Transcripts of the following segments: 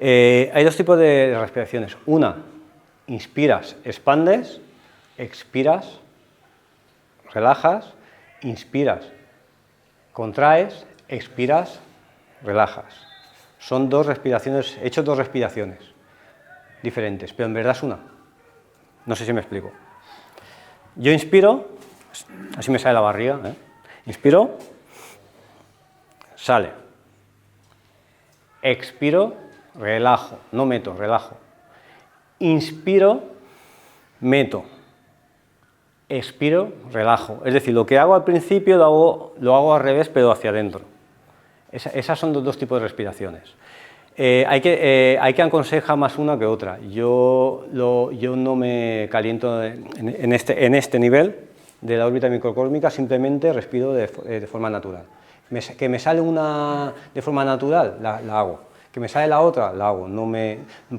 Hay dos tipos de respiraciones. Una, inspiras, expandes, expiras, relajas, inspiras, contraes, expiras, relajas. Son dos respiraciones, he hecho dos respiraciones diferentes, pero en verdad es una. No sé si me explico. Yo inspiro, así me sale la barriga, ¿eh? Inspiro, sale. Expiro, relajo, no meto, relajo. Inspiro, meto. Expiro, relajo. Es decir, lo que hago al principio lo hago al revés, pero hacia adentro. Esas son los dos tipos de respiraciones. Hay que aconsejar más una que otra. Yo no me caliento en este nivel de la órbita microcósmica, simplemente respiro de forma natural. Que me sale una de forma natural, la hago. Que me sale la otra, la hago.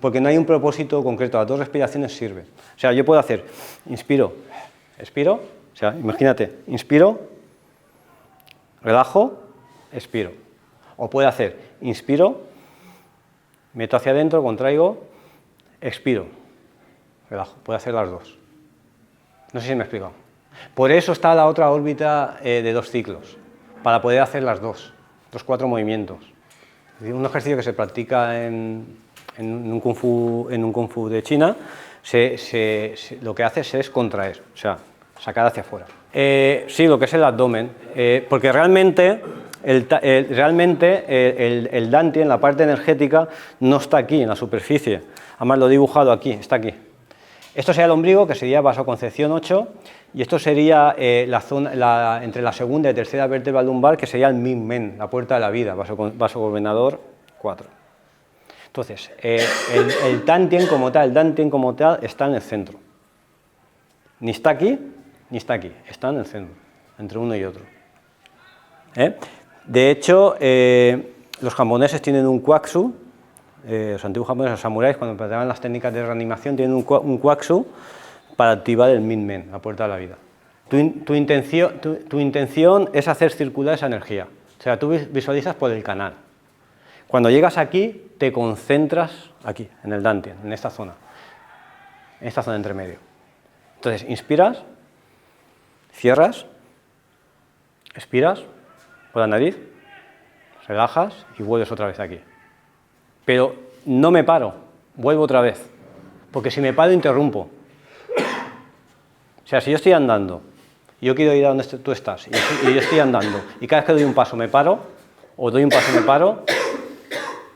Porque no hay un propósito concreto, las dos respiraciones sirven. O sea, yo puedo hacer, inspiro, expiro, o sea, imagínate, inspiro, relajo, expiro. O puedo hacer, inspiro, meto hacia adentro, contraigo, expiro, relajo. Puedo hacer las dos. No sé si me he explicado. Por eso está la otra órbita de 2 ciclos, para poder hacer las dos, los 4 movimientos. Es decir, un ejercicio que se practica en un kung fu de China, lo que hace es contraer, o sea, sacar hacia afuera. Sí, lo que es el abdomen, porque realmente el Dantian, la parte energética, no está aquí en la superficie. Además lo he dibujado aquí, está aquí. Esto sería el ombligo, que sería vasoconcepción 8, y esto sería la zona entre la segunda y tercera vértebra lumbar, que sería el Min Men, la puerta de la vida, vasogobernador 4. Entonces, el Dantian como tal, está en el centro. Ni está aquí, ni está aquí, está en el centro, entre uno y otro. De hecho, los japoneses tienen un kwaksu, los antiguos japoneses, los samuráis, cuando practicaban las técnicas de reanimación, tienen un kwaksu para activar el Min Men, la puerta de la vida. Tu intención es hacer circular esa energía, o sea, tú visualizas por el canal. Cuando llegas aquí, te concentras aquí, en el Dantian, en esta zona entre medio. Entonces, inspiras, cierras, expiras por la nariz, relajas y vuelves otra vez aquí. Pero no me paro, vuelvo otra vez, porque si me paro interrumpo. O sea, si yo estoy andando y yo quiero ir a donde tú estás y yo estoy andando y cada vez que doy un paso me paro, o doy un paso y me paro,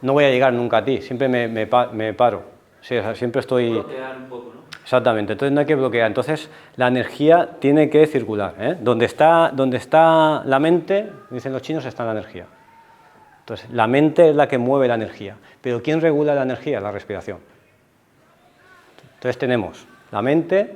no voy a llegar nunca a ti, siempre me paro. Sí, o sea, siempre estoy... Bloquear un poco, ¿no? Exactamente, entonces no hay que bloquear. Entonces la energía tiene que circular, ¿eh? Donde está la mente, dicen los chinos, está la energía. Entonces la mente es la que mueve la energía. Pero ¿quién regula la energía? La respiración. Entonces tenemos la mente,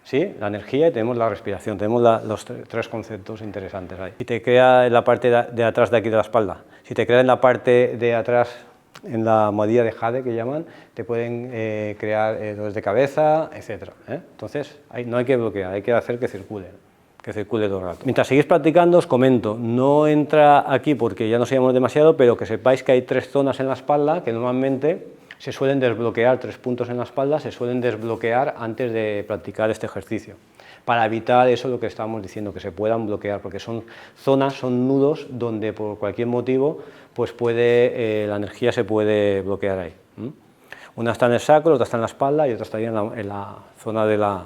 ¿sí?, la energía, y tenemos la respiración. Tenemos los 3 conceptos interesantes ahí. Si te crea en la parte de atrás de aquí de la espalda, si te crea en la parte de atrás, en la almohadilla de jade que llaman, te pueden crear dolores de cabeza, etc. Entonces no hay que bloquear, hay que hacer que circule todo el rato. Mientras seguís practicando, os comento, no entra aquí porque ya no sabemos demasiado, pero que sepáis que hay 3 zonas en la espalda que normalmente se suelen desbloquear, 3 puntos en la espalda se suelen desbloquear antes de practicar este ejercicio, para evitar eso, lo que estábamos diciendo, que se puedan bloquear, porque son zonas, son nudos donde por cualquier motivo pues la energía se puede bloquear ahí. Una está en el sacro, otra está en la espalda y otra estaría en la zona de la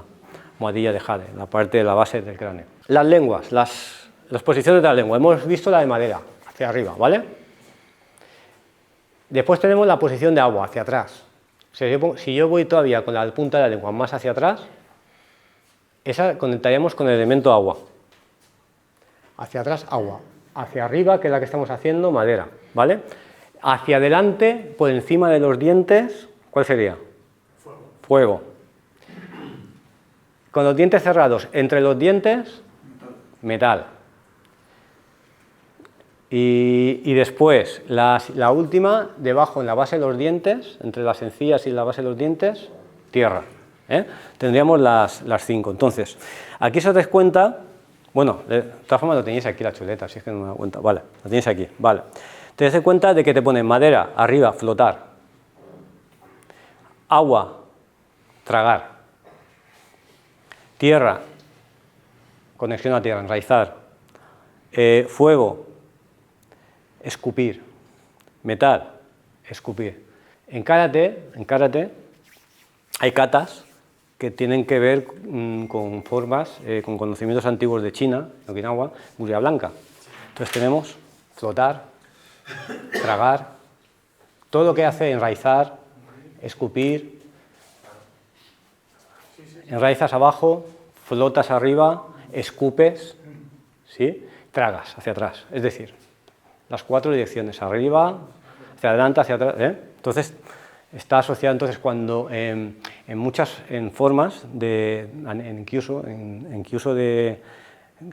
almohadilla de jade, en la parte de la base del cráneo. Las lenguas, las posiciones de la lengua, hemos visto la de madera, hacia arriba, ¿vale? Después tenemos la posición de agua, hacia atrás. O sea, si yo voy todavía con la punta de la lengua más hacia atrás, esa conectaríamos con el elemento agua. Hacia atrás, agua. Hacia arriba, que es la que estamos haciendo, madera, ¿vale? Hacia adelante, por encima de los dientes, ¿cuál sería? Fuego. Con los dientes cerrados, entre los dientes, metal. Y después, la última, debajo, en la base de los dientes, entre las encías y la base de los dientes, tierra. Tendríamos las 5. Entonces, aquí se os des cuenta, bueno, de todas formas lo tenéis aquí la chuleta, si es que no me da cuenta, vale, lo tenéis aquí, vale. Te das cuenta de que te pone madera, arriba, flotar, Agua, tragar. Tierra, conexión a tierra, enraizar. Fuego, escupir. Metal, escupir. En karate hay katas que tienen que ver con formas, con conocimientos antiguos de China, de Okinawa, guria blanca. Entonces tenemos flotar, tragar, todo lo que hace enraizar, escupir, enraizas abajo, flotas arriba, escupes, ¿sí? Tragas hacia atrás, es decir, las 4 direcciones, arriba, hacia adelante, hacia atrás, Entonces, está asociado cuando en formas en kyuso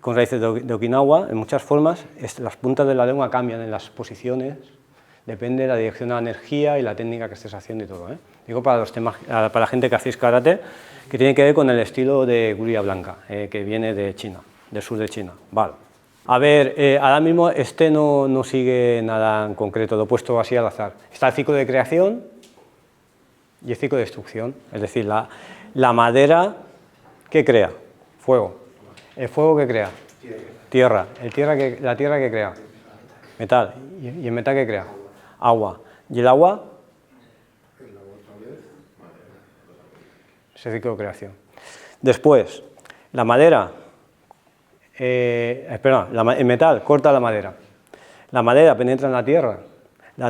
con raíces de Okinawa, en muchas formas, las puntas de la lengua cambian en las posiciones, depende de la dirección de la energía y la técnica que estés haciendo y todo. Digo para la gente que hacéis karate, que tiene que ver con el estilo de guria blanca, que viene de China, del sur de China. Vale. A ver, ahora mismo no sigue nada en concreto, lo he puesto así al azar. Está el ciclo de creación y el ciclo de destrucción, es decir, la madera, ¿qué crea? Fuego. ¿El fuego qué crea? Tierra. ¿La tierra qué crea? Metal. ¿Y el metal qué crea? Agua. ¿Y el agua? Ese ciclo de creación. Después, la madera, el metal corta la madera penetra en la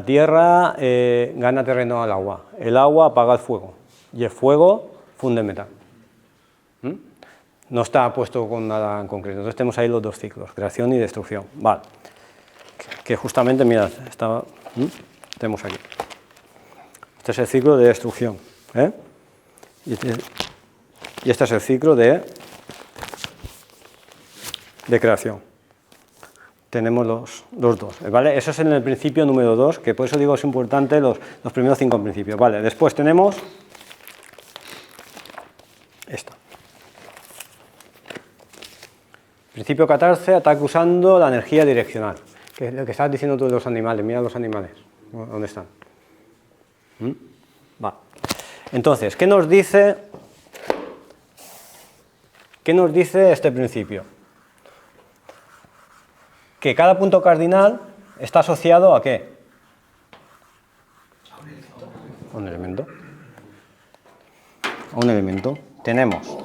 tierra gana terreno al agua, el agua apaga el fuego y el fuego funde el metal. No está puesto con nada en concreto, entonces tenemos ahí los dos ciclos, creación y destrucción. Vale. Que justamente, mirad, tenemos aquí. Este es el ciclo de destrucción, y este es el ciclo de creación. Tenemos los dos, ¿vale? Eso es en el principio número 2, que por eso digo es importante los primeros 5 principios, ¿vale? Después tenemos esto. Principio 14, ataque usando la energía direccional, que es lo que estás diciendo tú de los animales. Mira los animales, ¿dónde están? Va. Entonces, ¿qué nos dice este principio? Que cada punto cardinal está asociado ¿a qué? A un elemento. Tenemos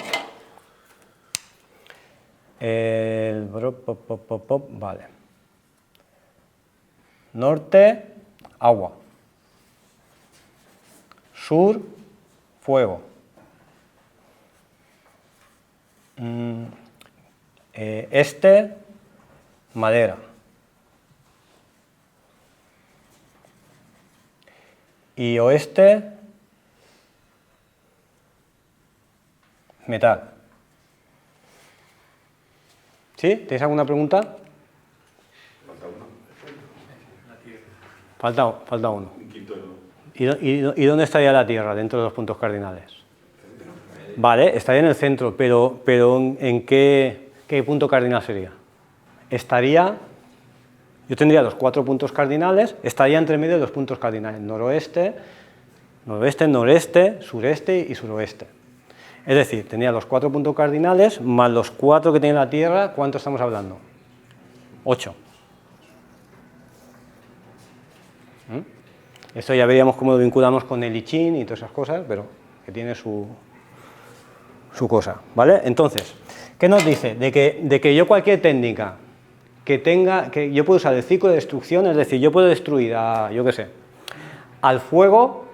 vale. Norte, agua. Sur, fuego. Este, madera. Y oeste, metal. ¿Sí? ¿Tenéis alguna pregunta? Falta uno. ¿Y dónde estaría la Tierra dentro de los puntos cardinales? Vale, estaría en el centro, pero ¿en qué punto cardinal sería? Yo tendría los 4 puntos cardinales, estaría entre medio de los puntos cardinales, noroeste, noreste, sureste y suroeste. Es decir, tenía los 4 puntos cardinales más los 4 que tiene la Tierra. ¿Cuánto estamos hablando? 8. Esto ya veríamos cómo lo vinculamos con el I Ching y todas esas cosas, pero que tiene su cosa, ¿vale? Entonces, ¿qué nos dice? De que yo cualquier técnica que yo puedo usar el ciclo de destrucción, es decir, yo puedo destruir al fuego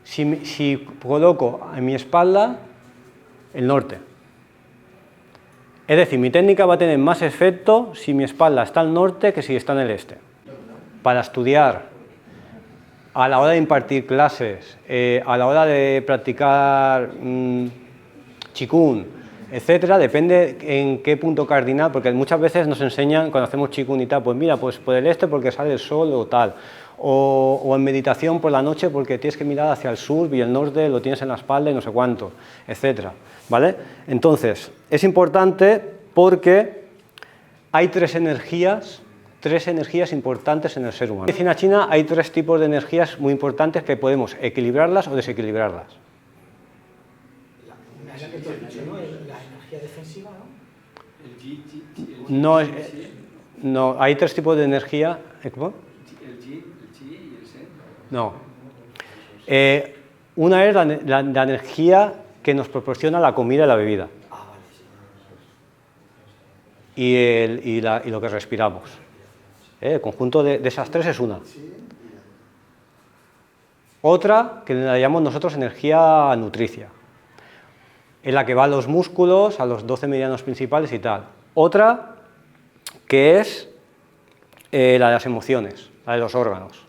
si coloco en mi espalda el norte. Es decir, mi técnica va a tener más efecto si mi espalda está al norte que si está en el este. Para estudiar, a la hora de impartir clases, a la hora de practicar Qigong, etcétera, depende en qué punto cardinal, porque muchas veces nos enseñan, cuando hacemos Qigong y tal, pues mira, pues por el este porque sale el sol o tal, o en meditación por la noche porque tienes que mirar hacia el sur y el norte lo tienes en la espalda y no sé cuánto, etcétera, ¿vale? Entonces, es importante porque hay 3 energías tres energías importantes en el ser humano. En la medicina china hay tres tipos de energías muy importantes que podemos equilibrarlas o desequilibrarlas. La que tú has dicho, ¿no? La energía defensiva, ¿no? No, no, hay tres tipos de energía. ¿Cómo? El chi y el sen. No. Una es la energía que nos proporciona la comida y la bebida. Ah, vale, sí. Y lo que respiramos. El conjunto de esas tres es una. Otra, que la llamamos nosotros energía nutricia, en la que va a los músculos, a los 12 meridianos principales y tal. Otra, que es la de las emociones, la de los órganos.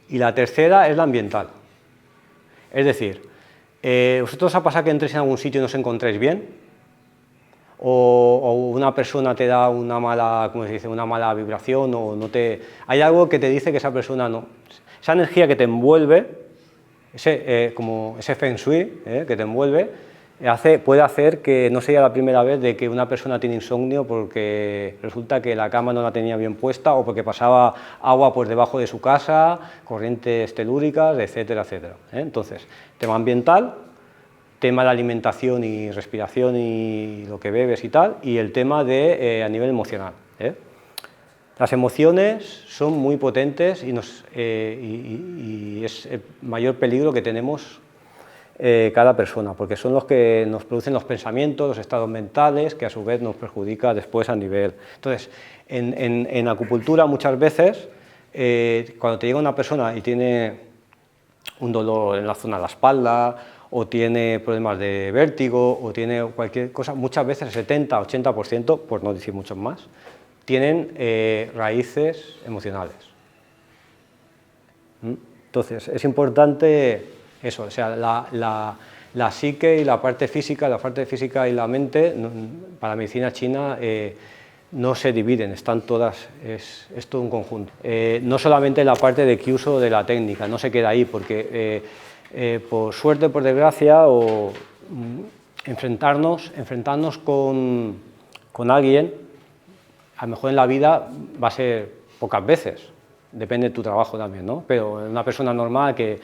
Y la tercera es la ambiental. Es decir, ¿vosotros os ha pasado que entréis en algún sitio y no os encontréis bien? O una persona te da una mala, ¿cómo se dice?, una mala vibración, o no te... Hay algo que te dice que esa persona no... Esa energía que te envuelve, como ese feng shui que te envuelve, puede hacer que no sea la primera vez de que una persona tiene insomnio porque resulta que la cama no la tenía bien puesta o porque pasaba agua por debajo de su casa, corrientes telúricas, etcétera, etcétera. Entonces, tema ambiental, tema de alimentación y respiración y lo que bebes y tal, y el tema de a nivel emocional. Las emociones son muy potentes y es el mayor peligro que tenemos cada persona, porque son los que nos producen los pensamientos, los estados mentales, que a su vez nos perjudica después a nivel... Entonces, en acupuntura muchas veces, cuando te llega una persona y tiene un dolor en la zona de la espalda, o tiene problemas de vértigo, o tiene cualquier cosa, muchas veces el 70-80%, por no decir muchos más, tienen raíces emocionales. Entonces, es importante eso, o sea, la psique y la parte física y la mente, para la medicina china, no se dividen, están todas, es todo un conjunto. No solamente la parte de uso de la técnica, no se queda ahí, porque por suerte, por desgracia, o enfrentarnos con alguien, a lo mejor en la vida va a ser pocas veces, depende de tu trabajo también, ¿no? Pero una persona normal que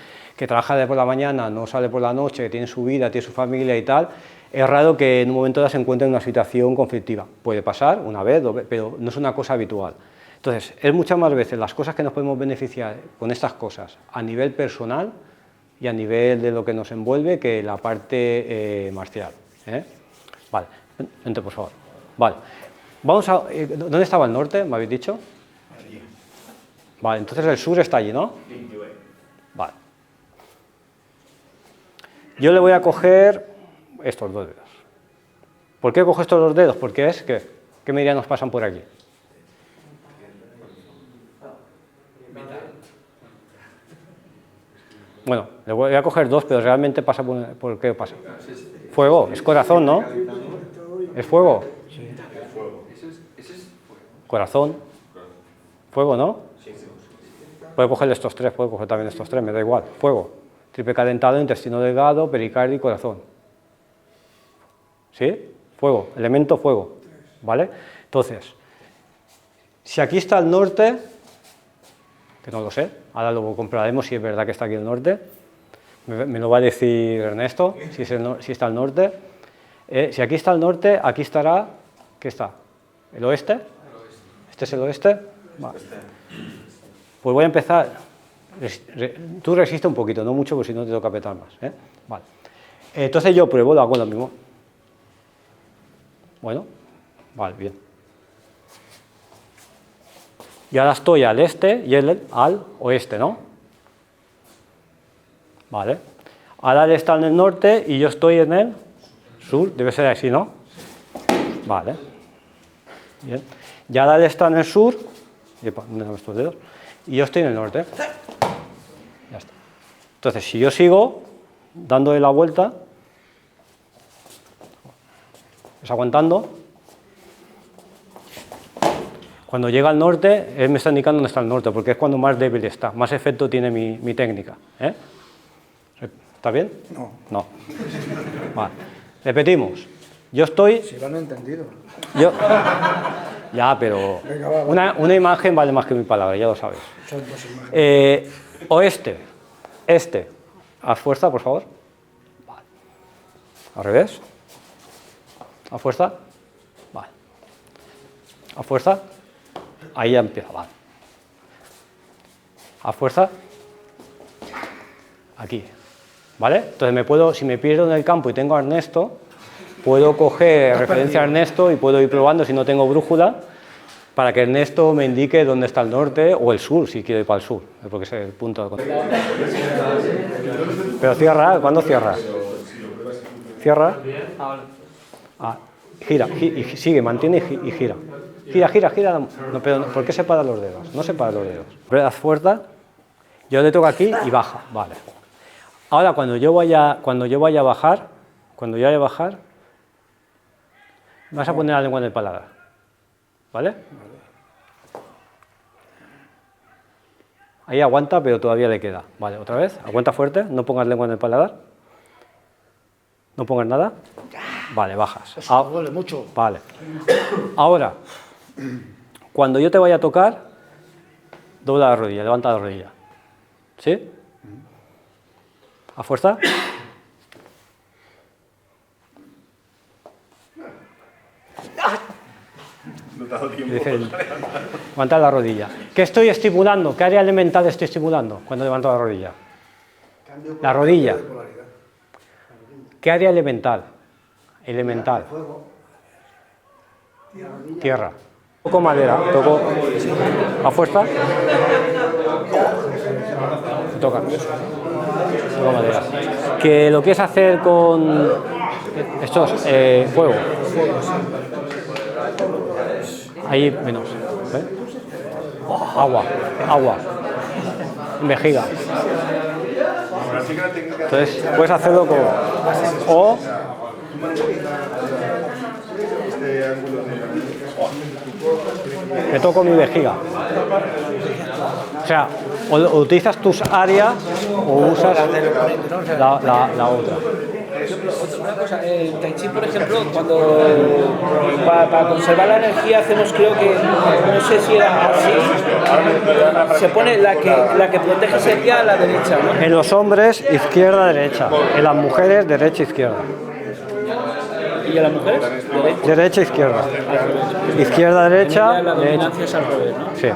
trabaja de por la mañana, no sale por la noche, que tiene su vida, tiene su familia y tal, es raro que en un momento dado se encuentre en una situación conflictiva. Puede pasar una vez, dos veces, pero no es una cosa habitual. Entonces, es muchas más veces las cosas que nos podemos beneficiar con estas cosas a nivel personal y a nivel de lo que nos envuelve que la parte marcial. Vale, vente por favor. Vale. Vamos a... ¿Dónde estaba el norte, me habéis dicho? Allí. Vale, entonces el sur está allí, ¿no? Vale. Yo le voy a coger estos dos dedos. ¿Por qué cojo estos dos dedos? Porque es que... ¿Qué meridianos pasan por aquí? Bueno, le voy a coger dos, pero realmente pasa por qué pasa. Fuego, es corazón, ¿no? ¿Es fuego? Ese es fuego. Corazón. Fuego, ¿no? Puedo coger estos tres, puedo coger también estos tres, me da igual. Fuego. Triple calentado, intestino delgado, pericardio y corazón. ¿Sí? Fuego, elemento fuego. ¿Vale? Entonces, si aquí está el norte, que no lo sé, ahora lo comprobaremos si es verdad que está aquí el norte, me lo va a decir Ernesto, si está el norte. Si aquí está el norte, aquí estará, ¿qué está? ¿El oeste? ¿Este es el oeste? Vale. Pues voy a empezar, tú resiste un poquito, no mucho, porque si no te toca apretar más. Vale. Entonces yo pruebo, lo hago lo mismo. Bueno, vale, bien. Y ahora estoy al este y él al oeste, ¿no? Vale. Ahora él está en el norte y yo estoy en el sur, debe ser así, ¿no? Vale. Bien. Y ahora él está en el sur, estos dedos, y yo estoy en el norte. Ya está. Entonces, si yo sigo dándole la vuelta, es aguantando. Cuando llega al norte, él me está indicando dónde está el norte, porque es cuando más débil está, más efecto tiene mi técnica. ¿Está bien? No. No. Vale. Repetimos. Yo estoy... Si lo han entendido. Ya, pero Venga, va. una imagen vale más que 1000 palabras, ya lo sabes. Son dos imágenes. Oeste, este. Haz fuerza, por favor. Vale. Al revés. Haz fuerza. Vale. Haz fuerza. Ahí ya empieza, vale. Haz fuerza. Aquí. ¿Vale? Entonces si me pierdo en el campo y tengo a Ernesto, puedo coger referencia a Ernesto y puedo ir probando si no tengo brújula, para que Ernesto me indique dónde está el norte o el sur, si quiero ir para el sur, porque es el punto de contacto. Pero cierra, ¿cuándo cierras? Cierra. Ah, gira, y sigue, mantiene y gira. Gira. No, pero ¿por qué separa los dedos? No separa los dedos. Haz fuerza, yo le toco aquí y baja, vale. Ahora cuando yo vaya a bajar, vas a poner la lengua en el paladar, ¿vale? Ahí aguanta, pero todavía le queda. Vale, otra vez, aguanta fuerte, no pongas lengua en el paladar. No pongas nada. Vale, bajas. Eso me duele mucho. Vale. Ahora, cuando yo te vaya a tocar, dobla la rodilla, levanta la rodilla. ¿Sí? ¿A fuerza? Levanta la rodilla. ¿Qué estoy estimulando? ¿Qué área elemental estoy estimulando cuando levanto la rodilla? La rodilla. ¿Qué área elemental? Elemental. Tierra. Toco madera. Toco. ¿A fuerza? Toca. Toco madera. ¿Que lo quieres hacer con estos? Fuego. Ahí menos. ¿Ve? Agua. Vejiga. Entonces puedes hacerlo con. O. Me toco mi vejiga. O sea, o utilizas tus áreas o usas la otra. Una cosa, el Tai Chi, por ejemplo, cuando para conservar la energía hacemos, creo que, no sé si era así, se pone la que protege sería a la derecha, ¿no? En los hombres, izquierda, derecha. En las mujeres, derecha, izquierda. ¿Y a las mujeres? Derecha, izquierda. Izquierda, derecha, La derecha. dominancia es al revés, ¿no? Sí.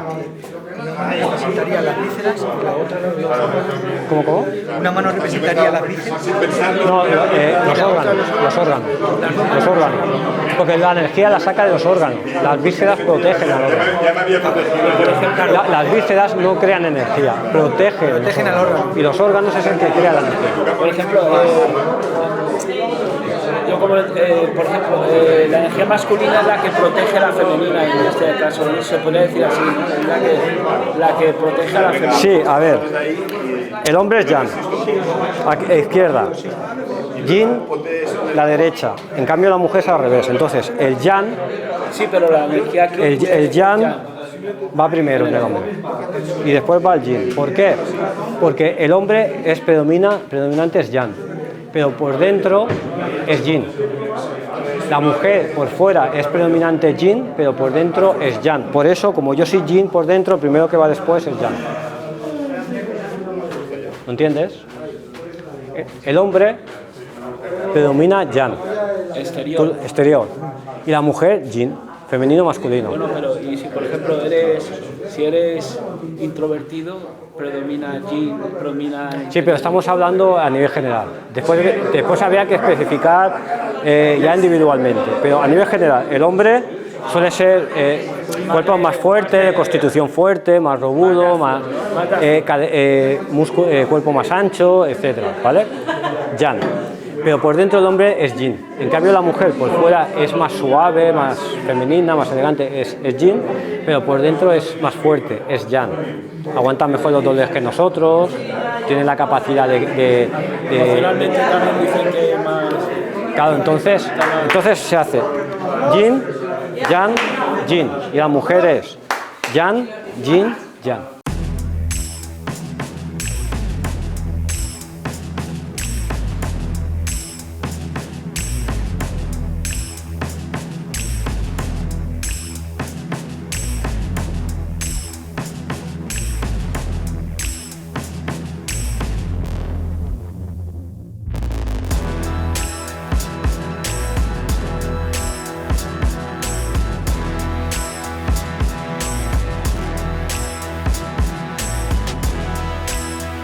Una mano representaría las vísceras y la otra los órganos. ¿Cómo? Una mano representaría las vísceras. No, los órganos. Porque la energía la saca de los órganos. Las vísceras protegen al órgano. Las vísceras no crean energía, protegen al órgano. Y los órganos es el que crea la energía. Por ejemplo, yo como, por ejemplo, la energía masculina es la que protege a la femenina, en este caso, ¿no? Se podría decir así, ¿no? la que protege a la femenina. Sí, a ver, el hombre es yang, izquierda, yin, la derecha, en cambio la mujer es al revés, entonces el yang, Sí, pero la energía aquí... el yang va primero en el hombre y después va el yin. ¿Por qué? Porque el hombre es predominante es yang, pero por dentro es yin. La mujer por fuera es predominante yin, pero por dentro es yang. Por eso, como yo soy yin por dentro, primero que va después es yang. ¿No entiendes? El hombre predomina yang, exterior. Y la mujer yin, femenino, masculino. Bueno, pero y si por ejemplo si eres introvertido, predomina yin, predomina... Sí, pero estamos hablando a nivel general. Después habría que especificar ya individualmente. Pero a nivel general, el hombre suele ser cuerpo más fuerte, constitución fuerte, más robusto, cuerpo más ancho, etcétera, ¿vale? Yang. Pero por dentro el hombre es yin. En cambio la mujer por fuera es más suave, más femenina, más elegante, es yin, pero por dentro es más fuerte, es yang. Aguanta mejor los dolores que nosotros, tiene la capacidad de Finalmente también dicen que más... Claro, entonces se hace yin, yang, yin. Y la mujer es yang, yin, yang.